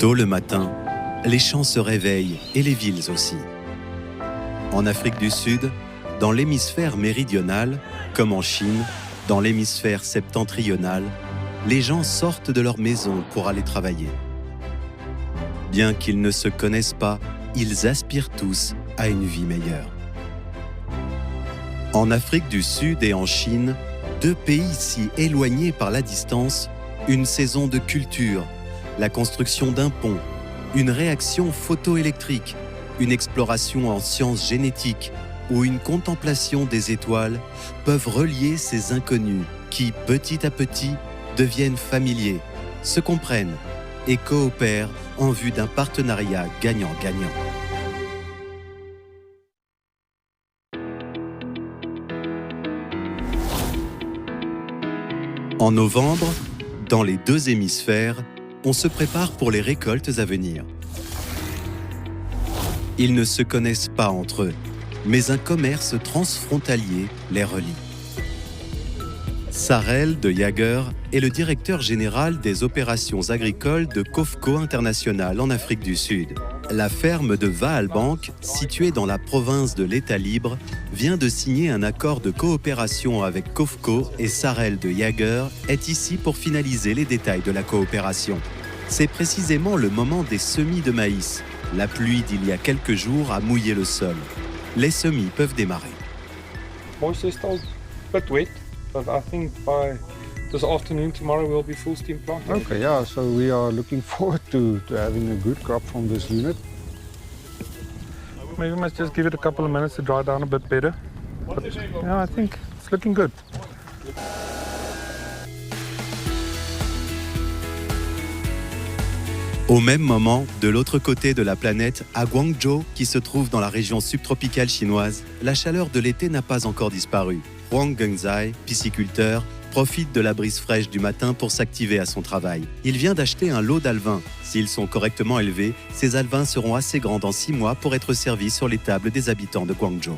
Tôt le matin, les champs se réveillent et les villes aussi. En Afrique du Sud, dans l'hémisphère méridional, comme en Chine, dans l'hémisphère septentrional, les gens sortent de leur maison pour aller travailler. Bien qu'ils ne se connaissent pas, ils aspirent tous à une vie meilleure. En Afrique du Sud et en Chine, deux pays si éloignés par la distance, une saison de culture, la construction d'un pont, une réaction photoélectrique, une exploration en sciences génétiques ou une contemplation des étoiles peuvent relier ces inconnus qui, petit à petit, deviennent familiers, se comprennent et coopèrent en vue d'un partenariat gagnant-gagnant. En novembre, dans les deux hémisphères, on se prépare pour les récoltes à venir. Ils ne se connaissent pas entre eux, mais un commerce transfrontalier les relie. Sarel de Jager est le directeur général des opérations agricoles de COFCO International en Afrique du Sud. La ferme de Vaalbank, située dans la province de l'État libre, vient de signer un accord de coopération avec COFCO et Sarel de Jager est ici pour finaliser les détails de la coopération. C'est précisément le moment des semis de maïs. La pluie d'il y a quelques jours a mouillé le sol. Les semis peuvent démarrer. Moist is still a bit wet, but I think by this afternoon, tomorrow, we'll be full steam planting. Okay, yeah, so we are looking forward to having a good crop from this unit. Maybe we must just give it a couple of minutes to dry down a bit better. But yeah, I think it's looking good. Au même moment, de l'autre côté de la planète, à Guangzhou, qui se trouve dans la région subtropicale chinoise, la chaleur de l'été n'a pas encore disparu. Huang Gengzai, pisciculteur, profite de la brise fraîche du matin pour s'activer à son travail. Il vient d'acheter un lot d'alevins. S'ils sont correctement élevés, ces alevins seront assez grands dans 6 mois pour être servis sur les tables des habitants de Guangzhou.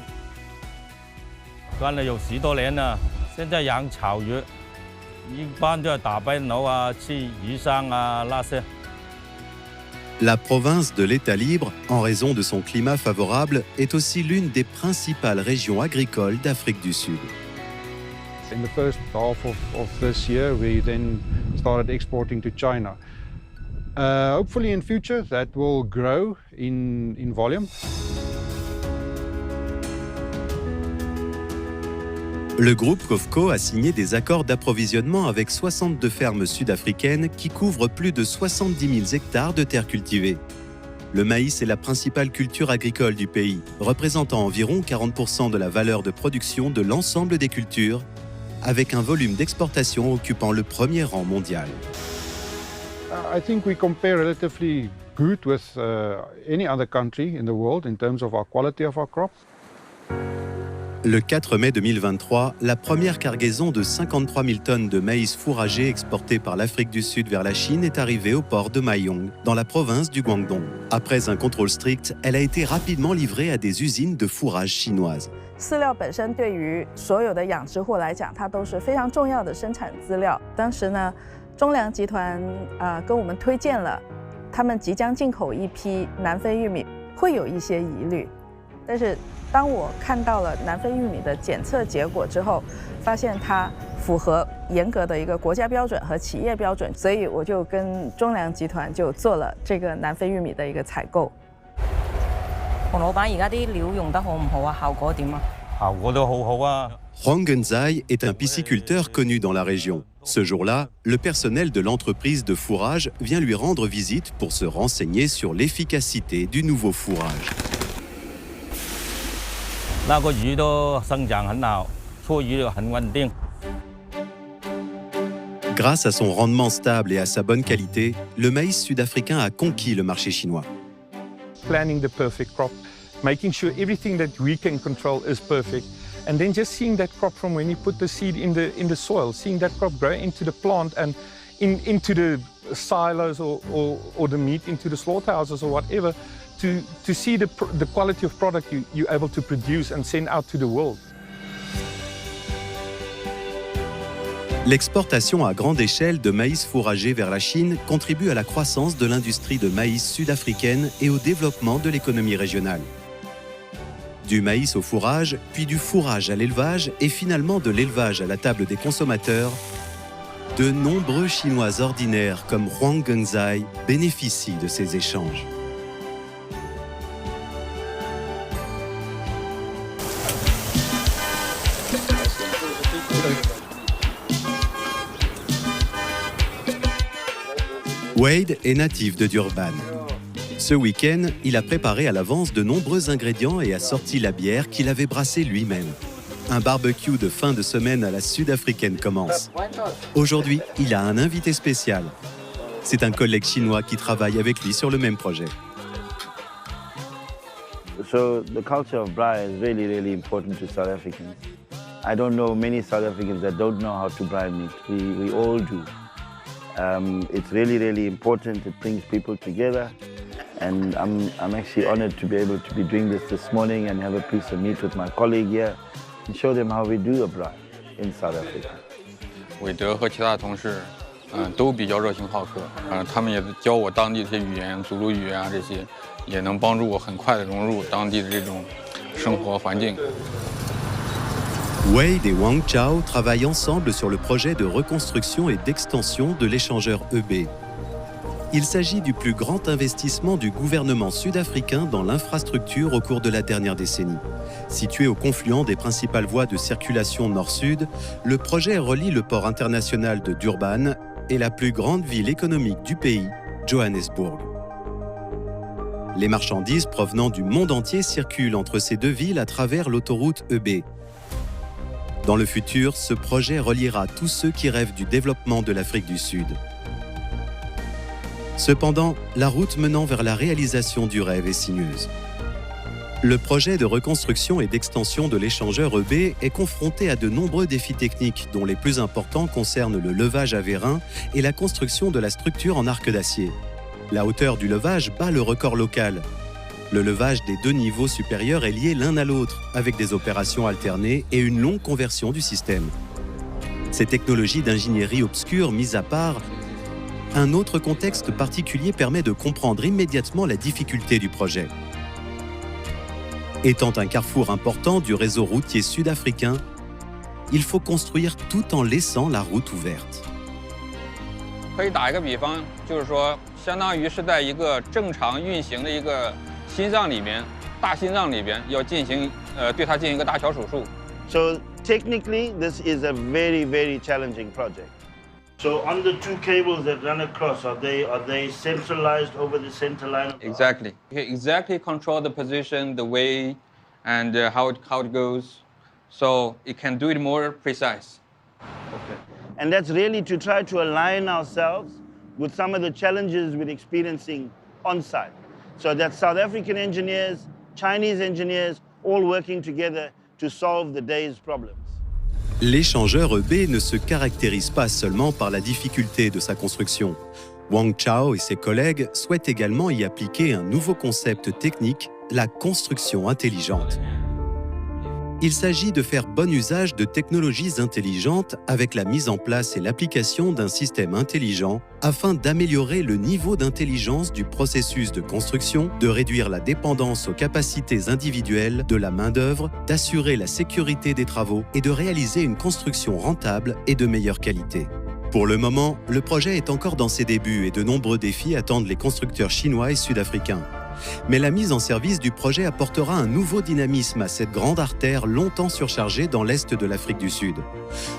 La province de l'État libre, en raison de son climat favorable, est aussi l'une des principales régions agricoles d'Afrique du Sud. In the first half of this year, we then started exporting to China. Hopefully in future, that will grow in volume. Le groupe COFCO a signé des accords d'approvisionnement avec 62 fermes sud-africaines qui couvrent plus de 70 000 hectares de terres cultivées. Le maïs est la principale culture agricole du pays, représentant environ 40% de la valeur de production de l'ensemble des cultures, avec un volume d'exportation occupant le premier rang mondial. I think we compare relatively good with any other country in the world in terms of our quality of our crop. Le 4 mai 2023, la première cargaison de 53 000 tonnes de maïs fourragé exporté par l'Afrique du Sud vers la Chine est arrivée au port de Maiyong, dans la province du Guangdong. Après un contrôle strict, elle a été rapidement livrée à des usines de fourrage chinoises. 饲料本身对于所有的养殖户来讲，它都是非常重要的生产资料。当时呢，中粮集团跟我们推荐了，他们即将进口一批南非玉米，会有一些疑虑，但是当我看到了南非玉米的检测结果之后，发现它符合严格的一个国家标准和企业标准，所以我就跟中粮集团就做了这个南非玉米的一个采购。洪老闆，而家啲料用得好唔好啊？效果點啊？效果都好好啊。Huang Genzai est un pisciculteur connu dans la région. Ce jour-là, le personnel de l'entreprise de fourrage vient lui rendre visite pour se renseigner sur l'efficacité du nouveau fourrage. Grâce à son rendement stable et à sa bonne qualité, le maïs sud-africain a conquis le marché chinois. Planning the perfect crop, making sure everything that we can control is perfect, and then just seeing that crop from when you put the seed in the soil, seeing that crop grow into the plant and into the silos or the meat into the slaughterhouses or whatever, to see the quality of product you're able to produce and send out to the world. L'exportation à grande échelle de maïs fourragé vers la Chine contribue à la croissance de l'industrie de maïs sud-africaine et au développement de l'économie régionale. Du maïs au fourrage, puis du fourrage à l'élevage et finalement de l'élevage à la table des consommateurs, de nombreux Chinois ordinaires comme Huang Gengzai bénéficient de ces échanges. Wade est natif de Durban. Ce week-end, il a préparé à l'avance de nombreux ingrédients et a sorti la bière qu'il avait brassée lui-même. Un barbecue de fin de semaine à la sud-africaine commence. Aujourd'hui, il a un invité spécial. C'est un collègue chinois qui travaille avec lui sur le même projet. So the culture of braai is really, really important to South Africans. I don't know many South Africans that don't know how to braai meat. We all do. It's really, really important. It brings people together. And I'm actually honored to be able to be doing this morning and have a piece of meat with my colleague here and show them how we do a braai in South Africa. 韦德和其他同事，都比较热情好客，他们也教我当地的这些语言，祖鲁语啊这些，也能帮助我很快的融入当地的这种生活环境。 Wade et Wang Chao travaillent ensemble sur le projet de reconstruction et d'extension de l'échangeur EB. Il s'agit du plus grand investissement du gouvernement sud-africain dans l'infrastructure au cours de la dernière décennie. Situé au confluent des principales voies de circulation nord-sud, le projet relie le port international de Durban et la plus grande ville économique du pays, Johannesburg. Les marchandises provenant du monde entier circulent entre ces deux villes à travers l'autoroute EB. Dans le futur, ce projet reliera tous ceux qui rêvent du développement de l'Afrique du Sud. Cependant, la route menant vers la réalisation du rêve est sinueuse. Le projet de reconstruction et d'extension de l'échangeur EB est confronté à de nombreux défis techniques, dont les plus importants concernent le levage à vérin et la construction de la structure en arc d'acier. La hauteur du levage bat le record local. Le levage des deux niveaux supérieurs est lié l'un à l'autre, avec des opérations alternées et une longue conversion du système. Ces technologies d'ingénierie obscure mises à part, un autre contexte particulier permet de comprendre immédiatement la difficulté du projet. Étant un carrefour important du réseau routier sud-africain, il faut construire tout en laissant la route ouverte. 可以打一个比方，就是说，相当于是在一个正常运行的一个 心脏里边，大心脏里边要进行对它进行一个搭桥手术。So technically, this is a very, very challenging project. So on the two cables that run across, are they centralized over the center line? Exactly. You can exactly control the position, the way, and how it goes, so it can do it more precise. Okay. And that's really to try to align ourselves with some of the challenges we're experiencing on site. So that South African engineers, Chinese engineers, all working together to solve the day's problems. L'échangeur EB ne se caractérise pas seulement par la difficulté de sa construction. Wang Chao et ses collègues souhaitent également y appliquer un nouveau concept technique, la construction intelligente. Il s'agit de faire bon usage de technologies intelligentes avec la mise en place et l'application d'un système intelligent afin d'améliorer le niveau d'intelligence du processus de construction, de réduire la dépendance aux capacités individuelles de la main-d'œuvre, d'assurer la sécurité des travaux et de réaliser une construction rentable et de meilleure qualité. Pour le moment, le projet est encore dans ses débuts et de nombreux défis attendent les constructeurs chinois et sud-africains. Mais la mise en service du projet apportera un nouveau dynamisme à cette grande artère longtemps surchargée dans l'est de l'Afrique du Sud.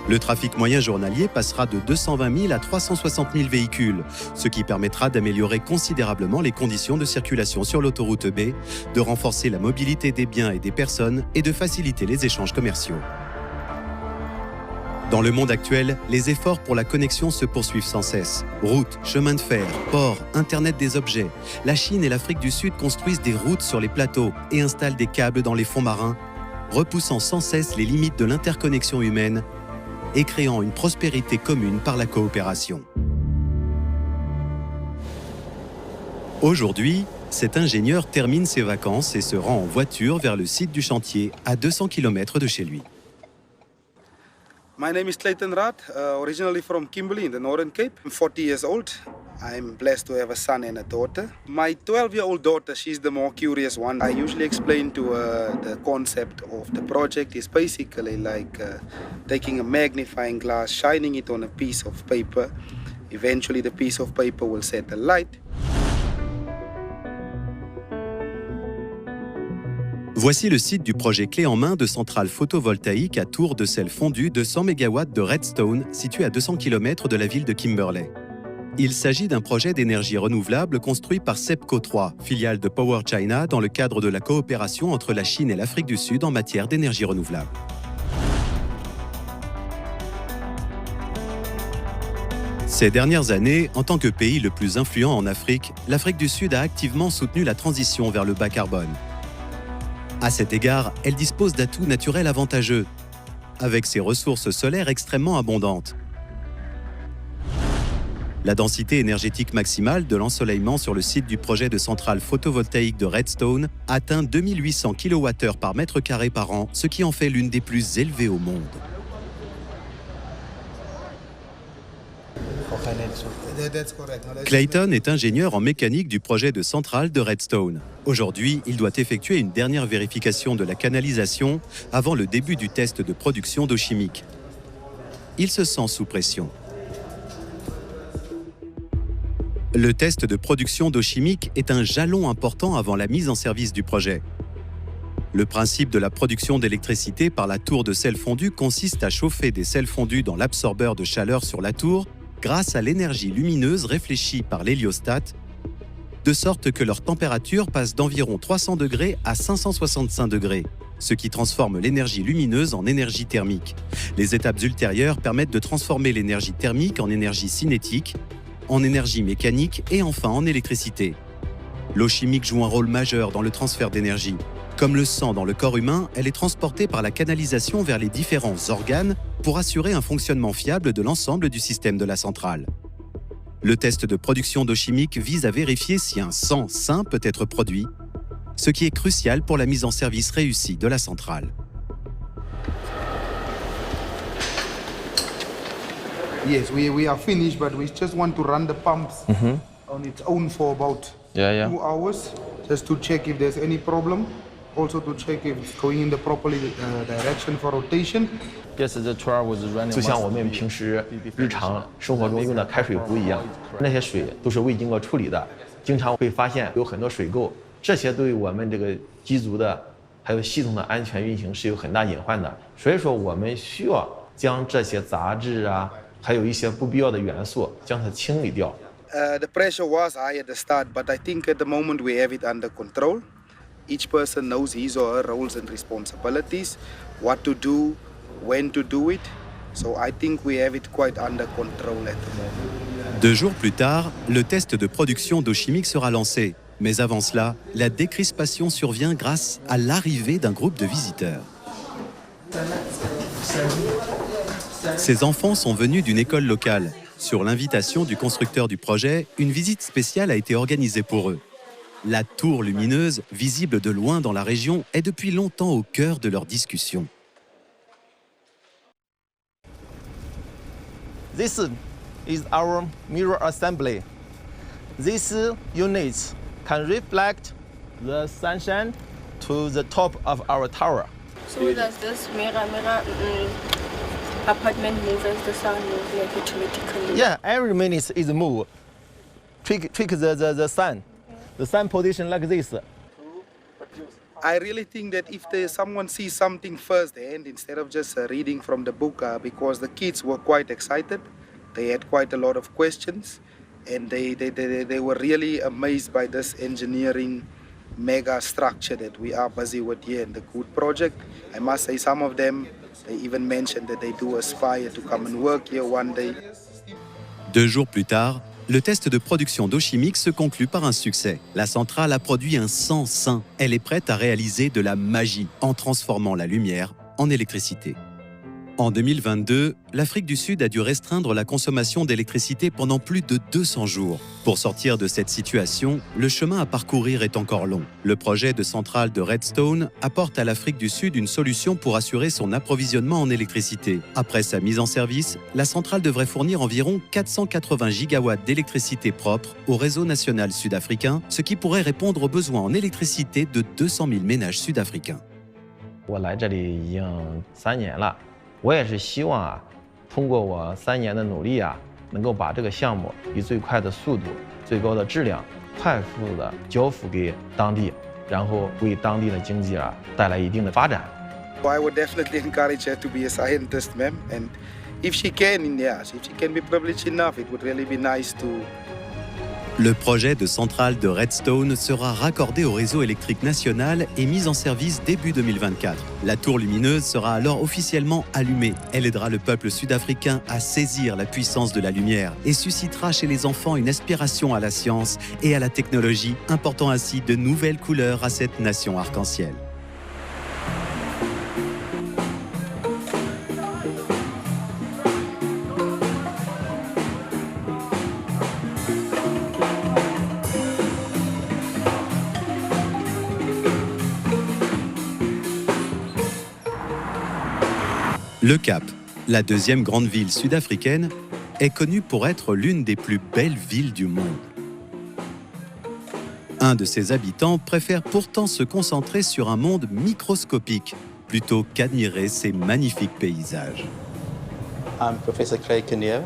Le trafic moyen journalier passera de 220 000 à 360 000 véhicules, ce qui permettra d'améliorer considérablement les conditions de circulation sur l'autoroute EB, de renforcer la mobilité des biens et des personnes et de faciliter les échanges commerciaux. Dans le monde actuel, les efforts pour la connexion se poursuivent sans cesse. Routes, chemins de fer, ports, Internet des objets. La Chine et l'Afrique du Sud construisent des routes sur les plateaux et installent des câbles dans les fonds marins, repoussant sans cesse les limites de l'interconnexion humaine et créant une prospérité commune par la coopération. Aujourd'hui, cet ingénieur termine ses vacances et se rend en voiture vers le site du chantier à 200 km de chez lui. My name is Clayton Rath, originally from Kimberley in the Northern Cape. I'm 40 years old. I'm blessed to have a son and a daughter. My 12-year-old daughter, she's the more curious one. I usually explain to her the concept of the project is basically like taking a magnifying glass, shining it on a piece of paper. Eventually the piece of paper will set a light. Voici le site du projet clé en main de centrale photovoltaïque à tour de sel fondu de 100 MW de Redstone, situé à 200 km de la ville de Kimberley. Il s'agit d'un projet d'énergie renouvelable construit par SEPCO 3, filiale de Power China, dans le cadre de la coopération entre la Chine et l'Afrique du Sud en matière d'énergie renouvelable. Ces dernières années, en tant que pays le plus influent en Afrique, l'Afrique du Sud a activement soutenu la transition vers le bas carbone. À cet égard, elle dispose d'atouts naturels avantageux, avec ses ressources solaires extrêmement abondantes. La densité énergétique maximale de l'ensoleillement sur le site du projet de centrale photovoltaïque de Redstone atteint 2800 kWh par mètre carré par an, ce qui en fait l'une des plus élevées au monde. Clayton est ingénieur en mécanique du projet de centrale de Redstone. Aujourd'hui, il doit effectuer une dernière vérification de la canalisation avant le début du test de production d'eau chimique. Il se sent sous pression. Le test de production d'eau chimique est un jalon important avant la mise en service du projet. Le principe de la production d'électricité par la tour de sel fondu consiste à chauffer des sels fondus dans l'absorbeur de chaleur sur la tour grâce à l'énergie lumineuse réfléchie par l'héliostat, de sorte que leur température passe d'environ 300 degrés à 565 degrés, ce qui transforme l'énergie lumineuse en énergie thermique. Les étapes ultérieures permettent de transformer l'énergie thermique en énergie cinétique, en énergie mécanique et enfin en électricité. L'eau chimique joue un rôle majeur dans le transfert d'énergie. Comme le sang dans le corps humain, elle est transportée par la canalisation vers les différents organes pour assurer un fonctionnement fiable de l'ensemble du système de la centrale. Le test de production d'eau chimique vise à vérifier si un sang sain peut être produit, ce qui est crucial pour la mise en service réussie de la centrale. Yes, we are finished, but we just want to run the pumps on its own for about 2 hours, just to check if there's any problem. Also to check if it's going in the proper direction for rotation. 就像我们平时日常生活中用的开水壶一样，那些水都是未经过处理的，经常会发现有很多水垢，这些对我们这个机组的还有系统的安全运行是有很大隐患的。所以说，我们需要将这些杂质啊，还有一些不必要的元素，将它清理掉。The pressure was high at the start, but I think at the moment we have it under control. Each person knows his or her roles and responsibilities, what to do, when to do it. So I think we have it quite under control at the moment. 2 jours plus tard, le test de production d'eau chimique sera lancé. Mais avant cela, la décrispation survient grâce à l'arrivée d'un groupe de visiteurs. Ces enfants sont venus d'une école locale. Sur l'invitation du constructeur du projet, une visite spéciale a été organisée pour eux. La tour lumineuse, visible de loin dans la région, est depuis longtemps au cœur de leurs discussions. This is our mirror assembly. These units can reflect the sunshine to the top of our tower. So does this mirror apartment move as the sun moves like automatically? Yeah, every minute is move. Trick the sun. The sun position like this. I really think that if someone sees something firsthand instead of just reading from the book, because the kids were quite excited, they had quite a lot of questions, and they were really amazed by this engineering mega structure that we are busy with here in the COOT project. I must say some of them, they even mentioned that they do aspire to come and work here one day. 2 jours plus tard, le test de production d'eau chimique se conclut par un succès. La centrale a produit un sang sain. Elle est prête à réaliser de la magie en transformant la lumière en électricité. En 2022, l'Afrique du Sud a dû restreindre la consommation d'électricité pendant plus de 200 jours. Pour sortir de cette situation, le chemin à parcourir est encore long. Le projet de centrale de Redstone apporte à l'Afrique du Sud une solution pour assurer son approvisionnement en électricité. Après sa mise en service, la centrale devrait fournir environ 480 gigawatts d'électricité propre au réseau national sud-africain, ce qui pourrait répondre aux besoins en électricité de 200 000 ménages sud-africains. 我来这里已经3年了。 我也是希望通过我3年的努力能够把这个项目以最快的速度、最高的质量、快速的交付给当地，然后为当地的经济带来一定的发展。 I would definitely encourage her to be a scientist, ma'am. And if she can, if she can be privileged enough, it would really be nice to. Le projet de centrale de Redstone sera raccordé au réseau électrique national et mis en service début 2024. La tour lumineuse sera alors officiellement allumée. Elle aidera le peuple sud-africain à saisir la puissance de la lumière et suscitera chez les enfants une aspiration à la science et à la technologie, important ainsi de nouvelles couleurs à cette nation arc-en-ciel. Le Cap, la deuxième grande ville sud-africaine, est connue pour être l'une des plus belles villes du monde. Un de ses habitants préfère pourtant se concentrer sur un monde microscopique plutôt qu'admirer ses magnifiques paysages. I'm Professor Craig Kinnear,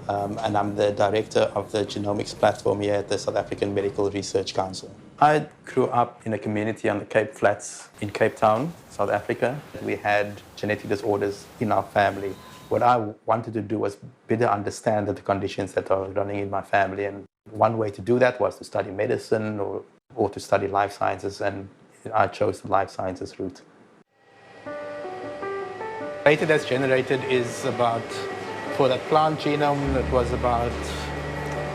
and I'm the director of the genomics platform here at the South African Medical Research Council. I grew up in a community on the Cape Flats in Cape Town, South Africa. We had genetic disorders in our family. What I wanted to do was better understand the conditions that are running in my family, and one way to do that was to study medicine or to study life sciences, and I chose the life sciences route. Data that's generated is about, for that plant genome, it was about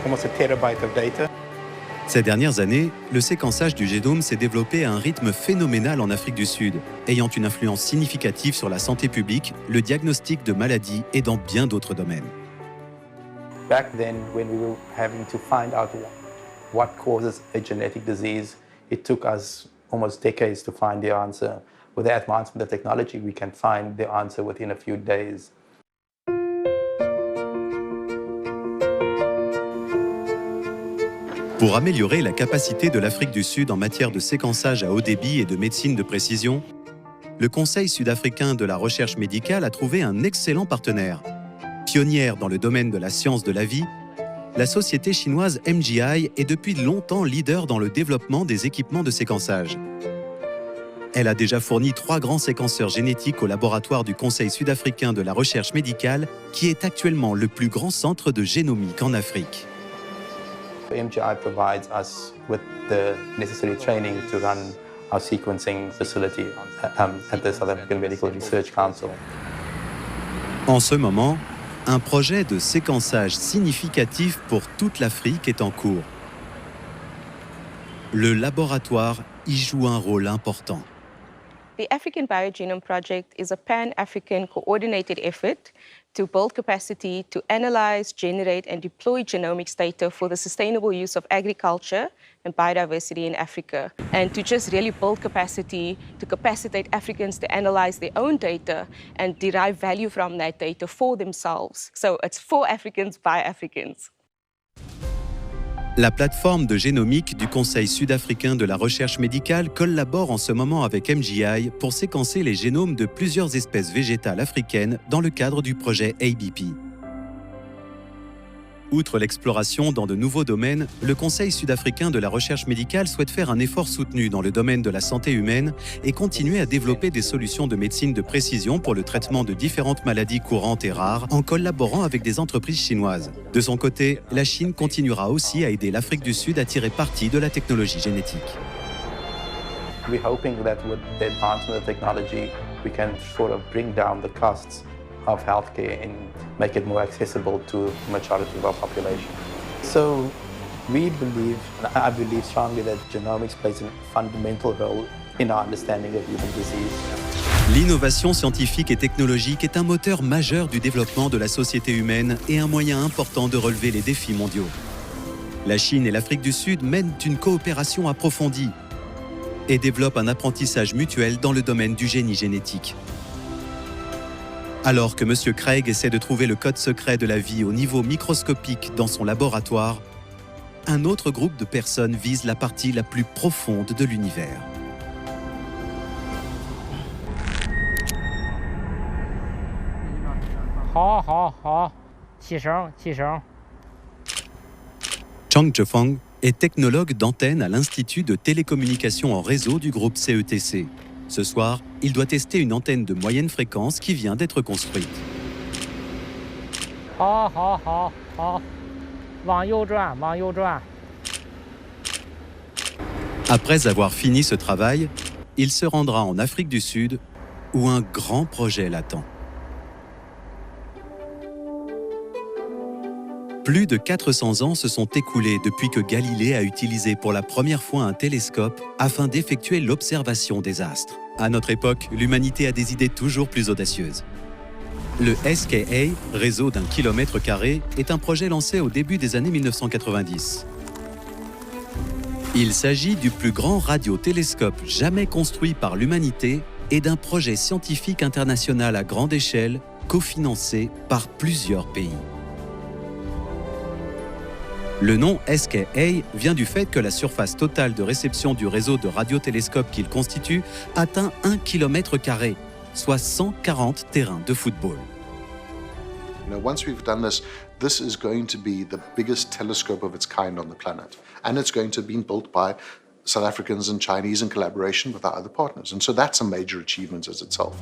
almost a terabyte of data. Ces dernières années, le séquençage du génome s'est développé à un rythme phénoménal en Afrique du Sud, ayant une influence significative sur la santé publique, le diagnostic de maladies et dans bien d'autres domaines. Back then, when we were having to find out what causes a genetic disease, it took us almost decades to find the answer. With the advancement of technology, we can find the answer within a few days. Pour améliorer la capacité de l'Afrique du Sud en matière de séquençage à haut débit et de médecine de précision, le Conseil sud-africain de la recherche médicale a trouvé un excellent partenaire. Pionnière dans le domaine de la science de la vie, la société chinoise MGI est depuis longtemps leader dans le développement des équipements de séquençage. Elle a déjà fourni 3 grands séquenceurs génétiques au laboratoire du Conseil sud-africain de la recherche médicale, qui est actuellement le plus grand centre de génomique en Afrique. MGI provides us with the necessary training to run our sequencing facility at the South African Medical Research Council. En ce moment, un projet de séquençage significatif pour toute l'Afrique est en cours. Le laboratoire y joue un rôle important. The African Biogenome Project is a pan-African coordinated effort to build capacity to analyze, generate, and deploy genomics data for the sustainable use of agriculture and biodiversity in Africa, and to just really build capacity to capacitate Africans to analyze their own data and derive value from that data for themselves. So it's for Africans by Africans. La plateforme de génomique du Conseil sud-africain de la recherche médicale collabore en ce moment avec MGI pour séquencer les génomes de plusieurs espèces végétales africaines dans le cadre du projet ABP. Outre l'exploration dans de nouveaux domaines, le Conseil sud-africain de la recherche médicale souhaite faire un effort soutenu dans le domaine de la santé humaine et continuer à développer des solutions de médecine de précision pour le traitement de différentes maladies courantes et rares en collaborant avec des entreprises chinoises. De son côté, la Chine continuera aussi à aider l'Afrique du Sud à tirer parti de la technologie génétique. We're hoping that with the advancement of technology, we can sort of bring down the costs of healthcare and make it more accessible to the majority of our population. So we believe, and I believe strongly, that genomics plays a fundamental role in our understanding of human disease. L'innovation scientifique et technologique est un moteur majeur du développement de la société humaine et un moyen important de relever les défis mondiaux. La Chine et l'Afrique du Sud mènent une coopération approfondie et développent un apprentissage mutuel dans le domaine du génie génétique. Alors que M. Craig essaie de trouver le code secret de la vie au niveau microscopique dans son laboratoire, un autre groupe de personnes vise la partie la plus profonde de l'univers. Chang Zhefeng est technologue d'antenne à l'Institut de télécommunications en réseau du groupe CETC. Ce soir, il doit tester une antenne de moyenne fréquence qui vient d'être construite. Après avoir fini ce travail, il se rendra en Afrique du Sud où un grand projet l'attend. Plus de 400 ans se sont écoulés depuis que Galilée a utilisé pour la première fois un télescope afin d'effectuer l'observation des astres. À notre époque, l'humanité a des idées toujours plus audacieuses. Le SKA, réseau d'1 km², est un projet lancé au début des années 1990. Il s'agit du plus grand radiotélescope jamais construit par l'humanité et d'un projet scientifique international à grande échelle, cofinancé par plusieurs pays. Le nom SKA vient du fait que la surface totale de réception du réseau de radiotélescopes qu'il constitue atteint 1 km², soit 140 terrains de football. Once we've done this, this is going to be the biggest telescope of its kind on the planet. And it's going to be built by South Africans and Chinese in collaboration with our other partners. And so that's a major achievement as itself.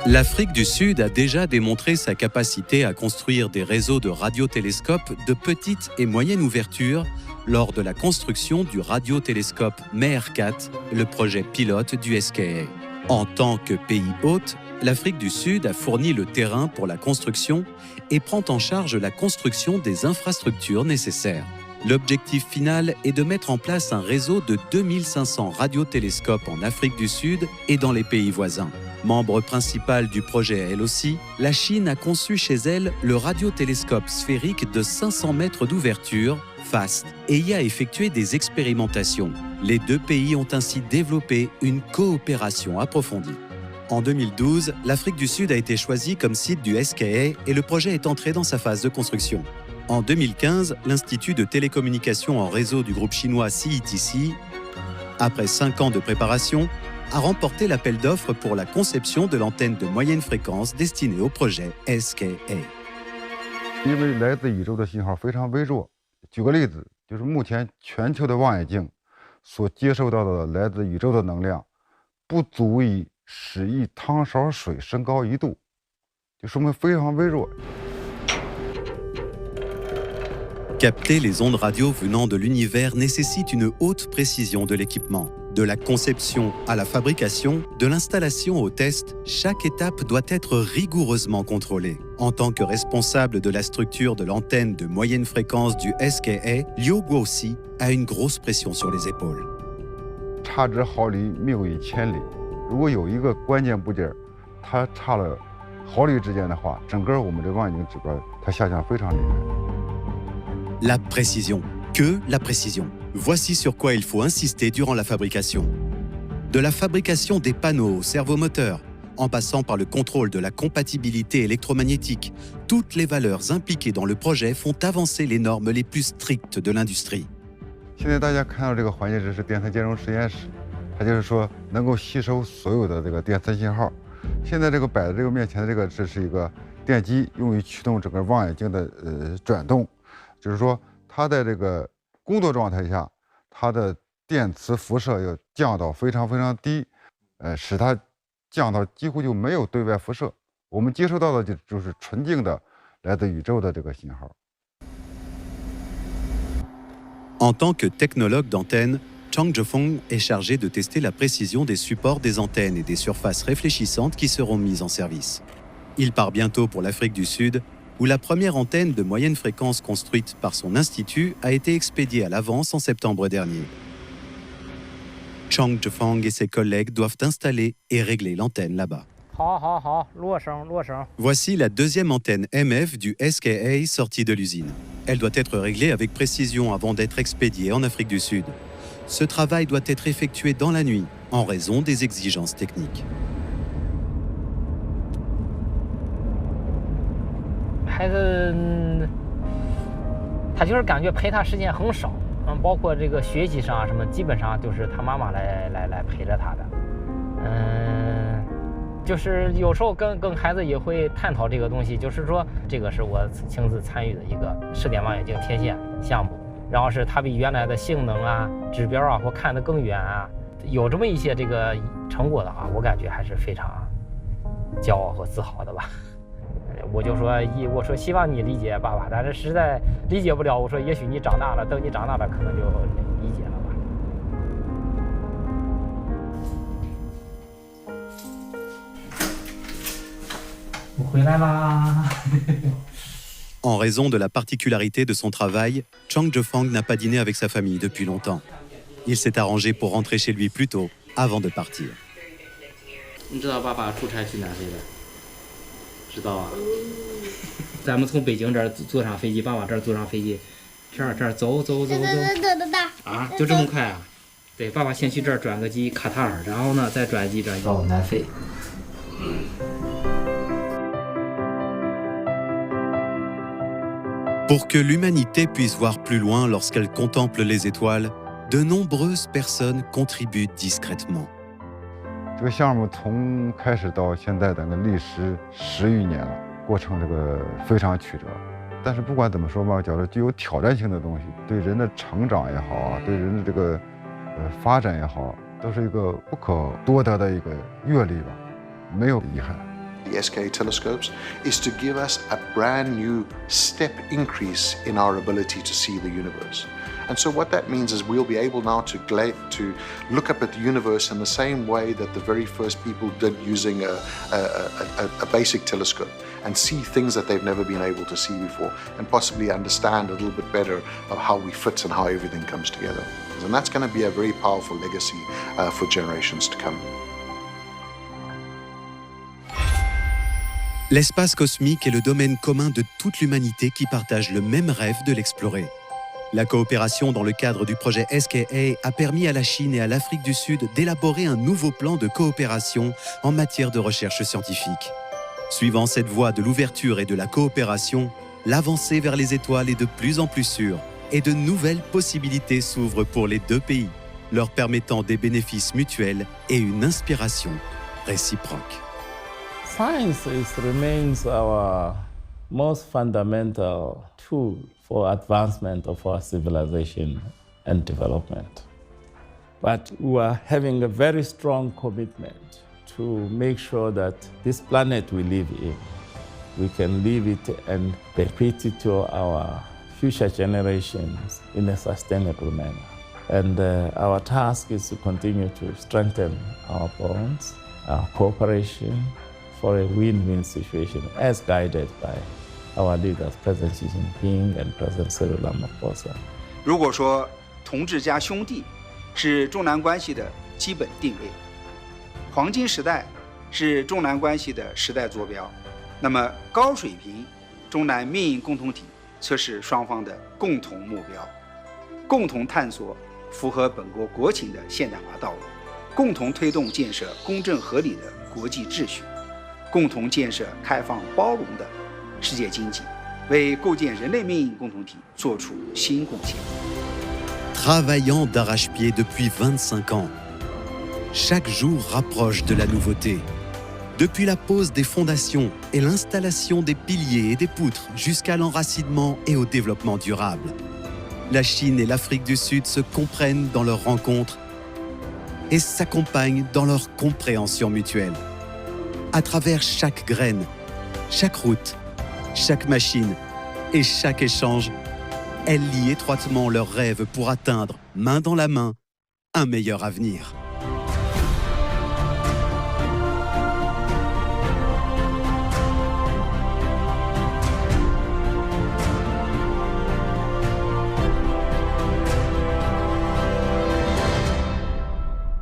L'Afrique du Sud a déjà démontré sa capacité à construire des réseaux de radiotélescopes de petite et moyenne ouverture lors de la construction du radiotélescope MER4, le projet pilote du SKA. En tant que pays hôte, l'Afrique du Sud a fourni le terrain pour la construction et prend en charge la construction des infrastructures nécessaires. L'objectif final est de mettre en place un réseau de 2500 radiotélescopes en Afrique du Sud et dans les pays voisins. Membre principal du projet elle aussi, la Chine a conçu chez elle le radiotélescope sphérique de 500 mètres d'ouverture, FAST, et y a effectué des expérimentations. Les deux pays ont ainsi développé une coopération approfondie. En 2012, l'Afrique du Sud a été choisie comme site du SKA et le projet est entré dans sa phase de construction. En 2015, l'Institut de télécommunications en réseau du groupe chinois CETC, après 5 ans de préparation, a remporté l'appel d'offres pour la conception de l'antenne de moyenne fréquence destinée au projet SKA. 因为来自宇宙的信号非常微弱，举个例子，就是目前全球的望远镜所接受到的来自宇宙的能量，不足以使一汤勺水升高1度，就说明非常微弱。 Capter les ondes radio venant de l'univers nécessite une haute précision de l'équipement. De la conception à la fabrication, de l'installation au test, chaque étape doit être rigoureusement contrôlée. En tant que responsable de la structure de l'antenne de moyenne fréquence du SKA, Liu Guoxi a une grosse pression sur les épaules. 差之毫厘，谬以千里。如果有一个关键部件，它差了毫厘之间的话，整个我们的望远镜指标它下降非常厉害。 La précision. Que la précision. Voici sur quoi il faut insister durant la fabrication. De la fabrication des panneaux au servomoteur, en passant par le contrôle de la compatibilité électromagnétique, toutes les valeurs impliquées dans le projet font avancer les normes les plus strictes de l'industrie. 现在大家看到这个环节，这是电磁兼容实验室，它就是说能够吸收所有的这个电磁信号。现在这个摆在这个面前的这是一个电机，用于驱动整个望远镜的转动。 就是说，它在这个工作状态下，它的电磁辐射要降到非常非常低，使它降到几乎就没有对外辐射。我们接收到的就是纯净的来自宇宙的这个信号。En tant que technologue d'antenne, Chang Zhefeng est chargé de tester la précision des supports des antennes et des surfaces réfléchissantes qui seront mises en service. Il part bientôt pour l'Afrique du Sud, où la première antenne de moyenne fréquence construite par son institut a été expédiée à l'avance en septembre dernier. Chang Zhefang et ses collègues doivent installer et régler l'antenne là-bas. Voici la deuxième antenne MF du SKA sortie de l'usine. Elle doit être réglée avec précision avant d'être expédiée en Afrique du Sud. Ce travail doit être effectué dans la nuit en raison des exigences techniques. 孩子，他就是感觉陪他时间很少，包括这个学习上啊什么，基本上就是他妈妈来陪着他的。就是有时候跟孩子也会探讨这个东西，就是说这个是我亲自参与的一个视点望远镜天线项目，然后是它比原来的性能啊、指标啊或看得更远啊，有这么一些这个成果的话，我感觉还是非常骄傲和自豪的吧。 我就说，我说希望你理解爸爸，但是实在理解不了。我说也许你长大了，等你长大了，可能就理解了吧。我回来啦。En raison de la particularité de son travail, Chang Zhefang n'a pas dîné avec sa famille depuis longtemps. Il s'est arrangé pour rentrer chez lui plus tôt, avant de partir. 你知道爸爸出差去哪里了？ 知道啊，咱们从北京这儿坐上飞机，爸爸这儿坐上飞机，这儿走啊，就这么快啊？对，爸爸先去这儿转个机卡塔尔，然后呢再转机到南非。Pour que l'humanité puisse voir plus loin lorsqu'elle contemple les étoiles, de nombreuses personnes contribuent discrètement. 这个项目从开始到现在，整个历时10余年了，过程这个非常曲折。但是不管怎么说吧，觉得具有挑战性的东西，对人的成长也好啊，对人的这个发展也好，都是一个不可多得的一个阅历吧，没有遗憾。 The SKA telescopes is to give us a brand new step increase in our ability to see the universe. And so what that means is we'll be able now to look up at the universe in the same way that the very first people did using a basic telescope and see things that they've never been able to see before and possibly understand a little bit better of how we fit and how everything comes together. And that's going to be a very powerful legacy for generations to come. L'espace cosmique est le domaine commun de toute l'humanité qui partage le même rêve de l'explorer. La coopération dans le cadre du projet SKA a permis à la Chine et à l'Afrique du Sud d'élaborer un nouveau plan de coopération en matière de recherche scientifique. Suivant cette voie de l'ouverture et de la coopération, l'avancée vers les étoiles est de plus en plus sûre et de nouvelles possibilités s'ouvrent pour les deux pays, leur permettant des bénéfices mutuels et une inspiration réciproque. Science remains our most fundamental tool for advancement of our civilization and development. But we are having a very strong commitment to make sure that this planet we live in, we can leave it and bequeath it to our future generations in a sustainable manner. And our task is to continue to strengthen our bonds, our cooperation for a win-win situation as guided by our leaders, President Xi Jinping and President Cyril Ramaphosa. 如果说同志加兄弟是中南关系的基本定位，黄金时代是中南关系的时代坐标，那么高水平中南命运共同体则是双方的共同目标，共同探索符合本国国情的现代化道路，共同推动建设公正合理的国际秩序，共同建设开放包容的世界经济，为构建人类命运共同体做出新贡献。Travaillant d'arrache-pied depuis 25 ans, chaque jour rapproche de la nouveauté. Depuis la pose des fondations et l'installation des piliers et des poutres jusqu'à l'enracinement et au développement durable, la Chine et l'Afrique du Sud se comprennent dans leurs rencontres et s'accompagnent dans leur compréhension mutuelle. À travers chaque graine, chaque route, chaque machine et chaque échange, elles lient étroitement leurs rêves pour atteindre, main dans la main, un meilleur avenir.